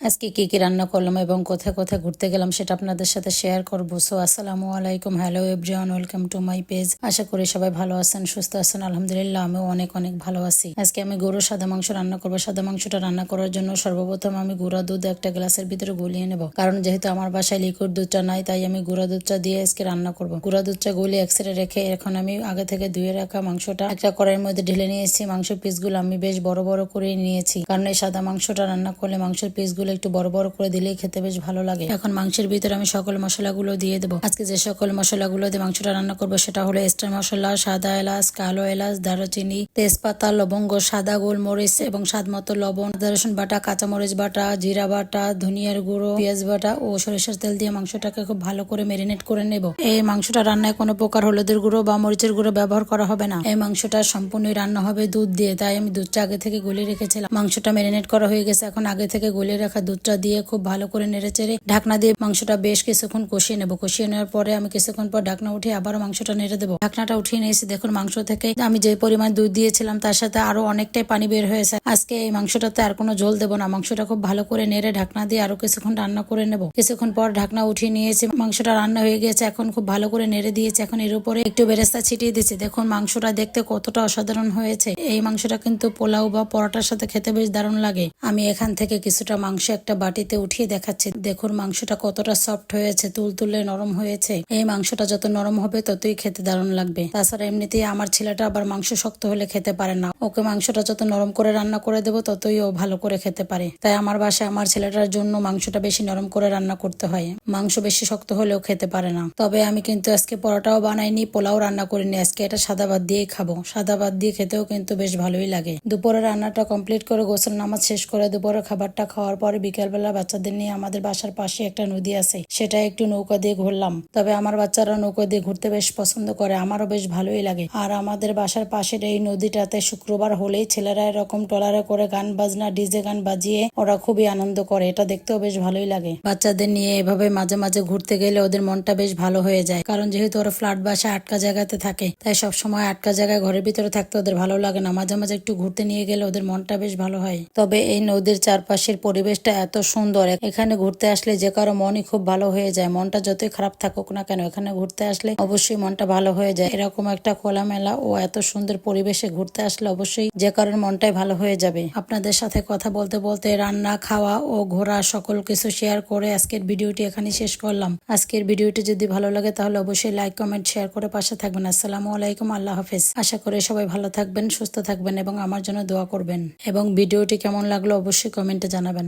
আজকে কি কি রান্না করলাম এবং কোথায় কোথায় ঘুরতে গেলাম সেটা আপনাদের সাথে শেয়ার করবো। সো আসসালামু আলাইকুম, hello everyone, welcome to my page. আশা করি সবাই ভালো আছেন, সুস্থ আছেন। আলহামদুলিল্লাহ আমিও অনেক অনেক ভালো আছি। আজকে আমি গরুর সাদা মাংস রান্না করবো। সাদা মাংসটা রান্না করার জন্য সর্বপ্রথম আমি গুঁড়া দুধ একটা গ্লাসের ভিতরে গুলিয়ে নেব, কারণ যেহেতু আমার বাসায় লিকুইড দুধটা নাই তাই আমি গুঁড়া দুধটা দিয়ে আজকে রান্না করবো। গুঁড়া দুধটা গুলিয়ে এক সাইডে রেখে এখন আমি আগে থেকে ধুয়ে রাখা মাংসটা একটা কড়াইয়ের মধ্যে ঢেলে নিয়েছি। মাংসের পিসগুলো আমি বেশ বড় বড় করে নিয়েছি, কারণ এই সাদা মাংসটা রান্না করলে মাংসের পিসগুলো একটু বড় বড় করে দিলেই খেতে বেশ ভালো লাগে। এখন মাংসের ভিতরে আমি সকল মশলাগুলো দিয়ে দেবো। আজকে যে সকল মশলাগুলো দিয়ে মাংসটা রান্না করবো সেটা হলো স্টার মশলা, সাদা এলাচ, কালো এলাচ, দারুচিনি, তেজপাতা, লবঙ্গ, সাদা গোলমরিচ এবং স্বাদ মতো লবণ, আদা রসুন বাটা, কাঁচামরিচ বাটা, জিরা বাটা, ধনিয়ার গুঁড়ো, পেঁয়াজ বাটা ও সরিষার তেল দিয়ে মাংসটাকে খুব ভালো করে ম্যারিনেট করে নেব। এই মাংসটা রান্নায় কোনো প্রকার হলুদের গুঁড়ো বা মরিচের গুঁড়ো ব্যবহার করা হবে না। এই মাংসটা সম্পূর্ণই রান্না হবে দুধ দিয়ে, তাই আমি দুধটা আগে থেকে গুলিয়ে রেখেছিলাম। মাংসটা ম্যারিনেট করা হয়ে গেছে, এখন আগে থেকে গুলিয়ে রাখা দুধটা দিয়ে খুব ভালো করে নেড়েচেড়ে ঢাকনা দিয়ে মাংসটা বেশ কিছুক্ষণ কষিয়ে নেবো। কষিয়ে নেওয়ার পরে আমি কিছুক্ষণ পর ঢাকনা উঠিয়ে আবারও মাংসটা নেড়ে দেবো। ঢাকনাটা উঠিয়ে নিয়েছি, দেখুন মাংস থেকে আমি যে পরিমাণ দুধ দিয়েছিলাম তার সাথে আরো অনেকটাই পানি বের হয়েছে। আজকে এই মাংসটাতে আর কোনো ঝোল দেবো না। মাংসটা খুব ভালো করে নেড়ে ঢাকনা দিয়ে আরো কিছুক্ষণ রান্না করে নেবো। কিছুক্ষণ পর ঢাকনা উঠিয়ে নিয়েছি, মাংসটা রান্না হয়ে গেছে। এখন খুব ভালো করে নেড়ে দিয়েছি। এখন এর উপরে একটু বেরেস্তা ছিটিয়ে দিচ্ছি। দেখুন মাংসটা দেখতে কতটা অসাধারণ হয়েছে। এই মাংসটা কিন্তু পোলাও বা পরোটার সাথে খেতে বেশ দারুণ লাগে। আমি এখান থেকে কিছুটা মাংস একটা বাটিতে উঠিয়ে দেখাচ্ছি। দেখুন মাংসটা কতটা সফট হয়েছে, তুলতুলে নরম হয়েছে। এই মাংসটা যত নরম হবে ততই খেতে দারুণ লাগবে। তাছাড়া এমনিতেই আমার ছেলেটা আবার মাংস শক্ত হলে খেতে পারে না। ওকে মাংসটা যত নরম করে রান্না করে দেবো ততই ও ভালো করে খেতে পারে। তাই আমার বাসায় আমার ছেলেটার জন্য মাংসটা বেশি নরম করে রান্না করতে হয়। মাংস বেশি শক্ত হলেও খেতে পারে না। তবে আমি কিন্তু আজকে পরোটাও বানাইনি, পোলাও রান্না করিনি। আজকে এটা সাদা ভাত দিয়েই খাবো। সাদা ভাত দিয়ে খেতেও কিন্তু বেশ ভালোই লাগে। দুপুরে রান্নাটা কমপ্লিট করে গোসল নামাজ শেষ করে দুপুরে খাবারটা খাওয়ার পরে বিকেলবেলা বাচ্চাদের নিয়ে আমাদের বাসার পাশে একটা নদী আছে, সেটা একটু নৌকা দিয়ে ঘুরলাম। তবে আমার বাচ্চারা নৌকা দিয়ে ঘুরতে বেশ পছন্দ করে, আমারও বেশ ভালোই লাগে। আর আমাদের বাসার পাশের এই নদীটাতে শুক্রবার হলেই ছেলেরা এরকম ট্রলারে করে গান বাজনা, ডিজে গান বাজিয়ে ওরা খুবই আনন্দ করে। এটা দেখতেও বেশ ভালোই লাগে। বাচ্চাদের নিয়ে এভাবে মাঝে মাঝে ঘুরতে গেলে ওদের মনটা বেশ ভালো হয়ে যায়, কারণ যেহেতু ওরা ফ্ল্যাট বাসায় আটকা জায়গাতে থাকে তাই সবসময় আটকা জায়গায় ঘরের ভিতরে থাকতে ওদের ভালো লাগে না। মাঝে মাঝে একটু ঘুরতে নিয়ে গেলে ওদের মনটা বেশ ভালো হয়। তবে এই নদীর চারপাশের পরিবেশটা এত সুন্দর, এখানে ঘুরতে আসলে যে কারো মনই খুব ভালো হয়ে যায়। মনটা যতই খারাপ থাকুক না কেন এখানে ঘুরতে আসলে অবশ্যই মনটা ভালো হয়ে যায়। এরকম একটা খোলামেলা ও এত সুন্দর পরিবেশে ঘুরতে আসলে অবশ্যই যে কারোর মনটাই ভালো হয়ে যাবে। আপনাদের সাথে কথা বলতে বলতে রান্না, খাওয়া ও ঘোরা সকল কিছু শেয়ার করে আজকের ভিডিওটি এখানে শেষ করলাম। আজকের ভিডিওটি যদি ভালো লাগে তাহলে অবশ্যই লাইক, কমেন্ট, শেয়ার করে পাশে থাকবেন। আসসালামু আলাইকুম, আল্লাহ হাফেজ। আশা করি সবাই ভালো থাকবেন, সুস্থ থাকবেন এবং আমার জন্য দোয়া করবেন। এবং ভিডিওটি কেমন লাগলো অবশ্যই কমেন্টে জানাবেন।